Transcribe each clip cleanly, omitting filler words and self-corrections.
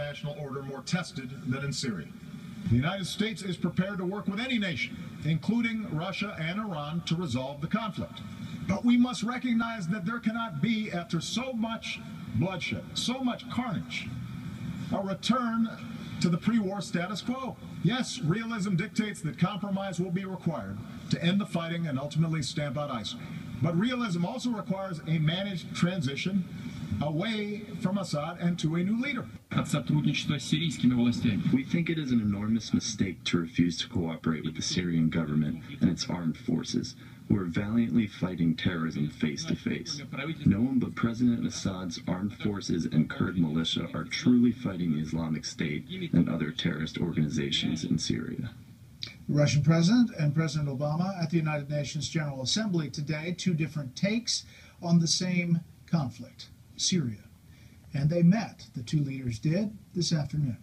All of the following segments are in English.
international order more tested than in Syria. The United States is prepared to work with any nation, including Russia and Iran, to resolve the conflict. But we must recognize that there cannot be, after so much bloodshed, so much carnage, a return to the pre-war status quo. Yes, realism dictates that compromise will be required to end the fighting and ultimately stamp out ISIL. But realism also requires a managed transition away from Assad and to a new leader. От сотрудничества с сирийскими властями. We think it is an enormous mistake to refuse to cooperate with the Syrian government and its armed forces, who are valiantly fighting terrorism face to face. No one but President Assad's armed forces and Kurd militia are truly fighting the Islamic State and other terrorist organizations in Syria. The Russian president and President Obama at the United Nations General Assembly today, two different takes on the same conflict, Syria. And they met, the two leaders did, this afternoon.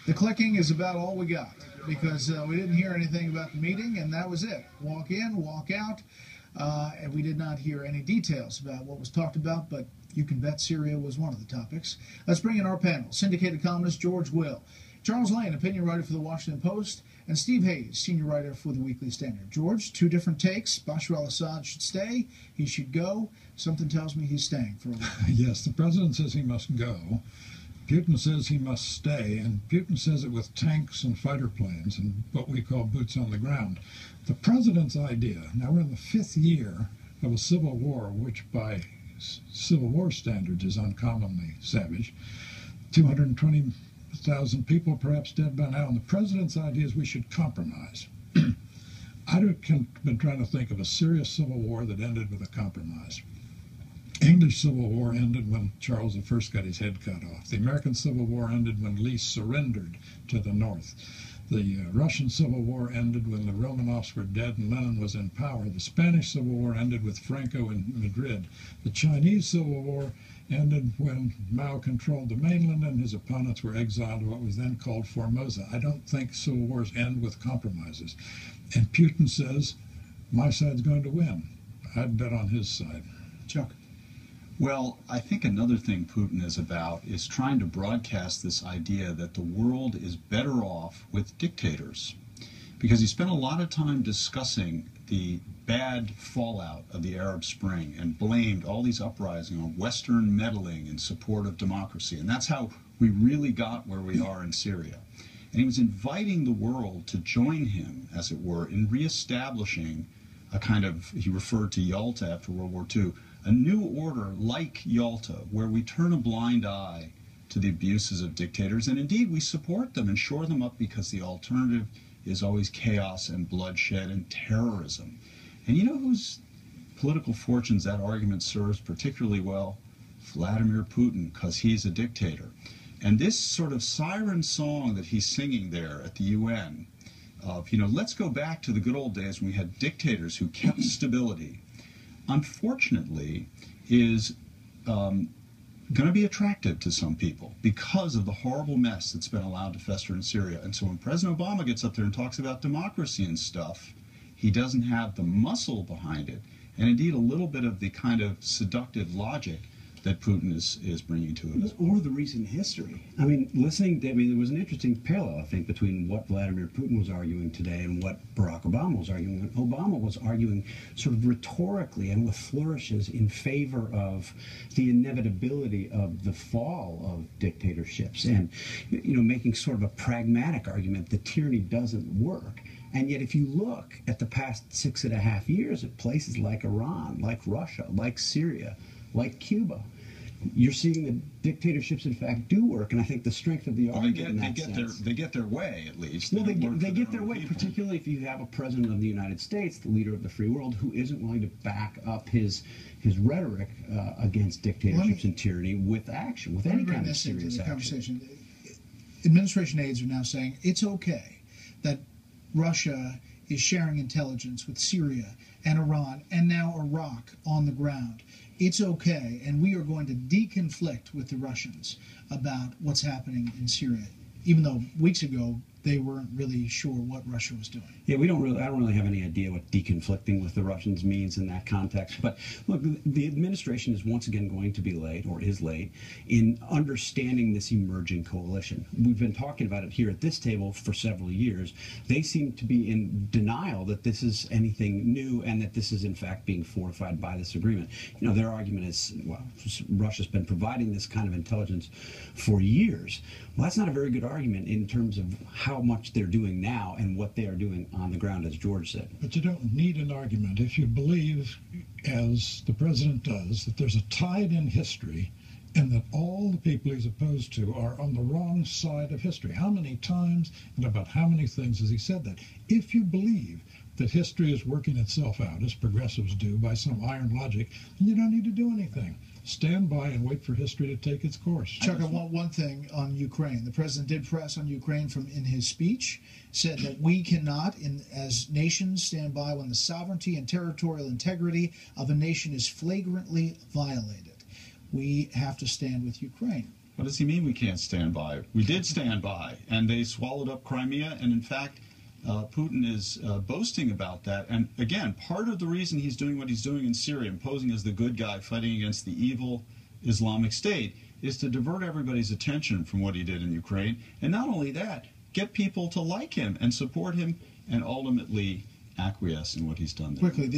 The clicking is about all we got, because we didn't hear anything about the meeting, and that was it. Walk in, walk out, and we did not hear any details about what was talked about, but you can bet Syria was one of the topics. Let's bring in our panel. Syndicated columnist George Will, Charles Lane, opinion writer for the Washington Post, and Steve Hayes, senior writer for the Weekly Standard. George, two different takes. Bashar al-Assad should stay. He should go. Something tells me he's staying for a while. Yes, the president says he must go. Putin says he must stay, and Putin says it with tanks and fighter planes and what we call boots on the ground. The president's idea, now we're in the 5th year of a civil war, which by Civil War standards is uncommonly savage. 220,000 people perhaps dead by now, and the president's idea is we should compromise. I've been trying to think of a serious civil war that ended with a compromise. English Civil War ended when Charles I got his head cut off. The American Civil War ended when Lee surrendered to the North. The Russian Civil War ended when the Romanovs were dead and Lenin was in power. The Spanish Civil War ended with Franco in Madrid. The Chinese Civil War ended when Mao controlled the mainland and his opponents were exiled to what was then called Formosa. I don't think civil wars end with compromises. And Putin says, my side's going to win. I'd bet on his side. Chuck. Well, I think another thing Putin is about is trying to broadcast this idea that the world is better off with dictators, because he spent a lot of time discussing the bad fallout of the Arab Spring and blamed all these uprisings on Western meddling in support of democracy. And that's how we really got where we are in Syria. And he was inviting the world to join him, as it were, in reestablishing a kind of, he referred to Yalta after World War II, a new order like Yalta, where we turn a blind eye to the abuses of dictators, and indeed we support them and shore them up, because the alternative is always chaos and bloodshed and terrorism. And you know whose political fortunes that argument serves particularly well? Vladimir Putin, because he's a dictator. And this sort of siren song that he's singing there at the UN of, you know, let's go back to the good old days when we had dictators who kept stability, unfortunately, is going to be attractive to some people because of the horrible mess that's been allowed to fester in Syria. And so when President Obama gets up there and talks about democracy and stuff, he doesn't have the muscle behind it, and indeed a little bit of the kind of seductive logic that Putin is bringing to it. Or the recent history. I mean, there was an interesting parallel, I think, between what Vladimir Putin was arguing today and what Barack Obama was arguing. When Obama was arguing sort of rhetorically and with flourishes in favor of the inevitability of the fall of dictatorships and, you know, making sort of a pragmatic argument that tyranny doesn't work. And yet if you look at the past 6.5 years at places like Iran, like Russia, like Syria, like Cuba, you're seeing that dictatorships, in fact, do work, and I think the strength of the argument they get their way, at least. Well, they get their way, particularly if you have a president of the United States, the leader of the free world, who isn't willing to back up his rhetoric against dictatorships and tyranny with action, with any kind of serious action. Administration aides are now saying it's okay that Russia is sharing intelligence with Syria and Iran and now Iraq on the ground. It's okay, and we are going to deconflict with the Russians about what's happening in Syria, even though weeks ago they weren't really sure what Russia was doing. Yeah, I don't really have any idea what deconflicting with the Russians means in that context. But look, the administration is once again going to be late, or is late, in understanding this emerging coalition. We've been talking about it here at this table for several years. They seem to be in denial that this is anything new and that this is in fact being fortified by this agreement. You know, their argument is, well, Russia's been providing this kind of intelligence for years. Well, that's not a very good argument in terms of how much they're doing now and what they are doing on the ground, as George said. But you don't need an argument if you believe, as the president does, that there's a tide in history and that all the people he's opposed to are on the wrong side of history. How many times and about how many things has he said that? If you believe that history is working itself out, as progressives do, by some iron logic, then you don't need to do anything. Stand by and wait for history to take its course. Chuck, I want one thing on Ukraine. The president did press on Ukraine in his speech, said that we cannot, as nations, stand by when the sovereignty and territorial integrity of a nation is flagrantly violated. We have to stand with Ukraine. What does he mean we can't stand by? We did stand by, and they swallowed up Crimea, and in fact, Putin is boasting about that. And again, part of the reason he's doing what he's doing in Syria, posing as the good guy fighting against the evil Islamic State, is to divert everybody's attention from what he did in Ukraine. And not only that, get people to like him and support him and ultimately acquiesce in what he's done there. Quickly,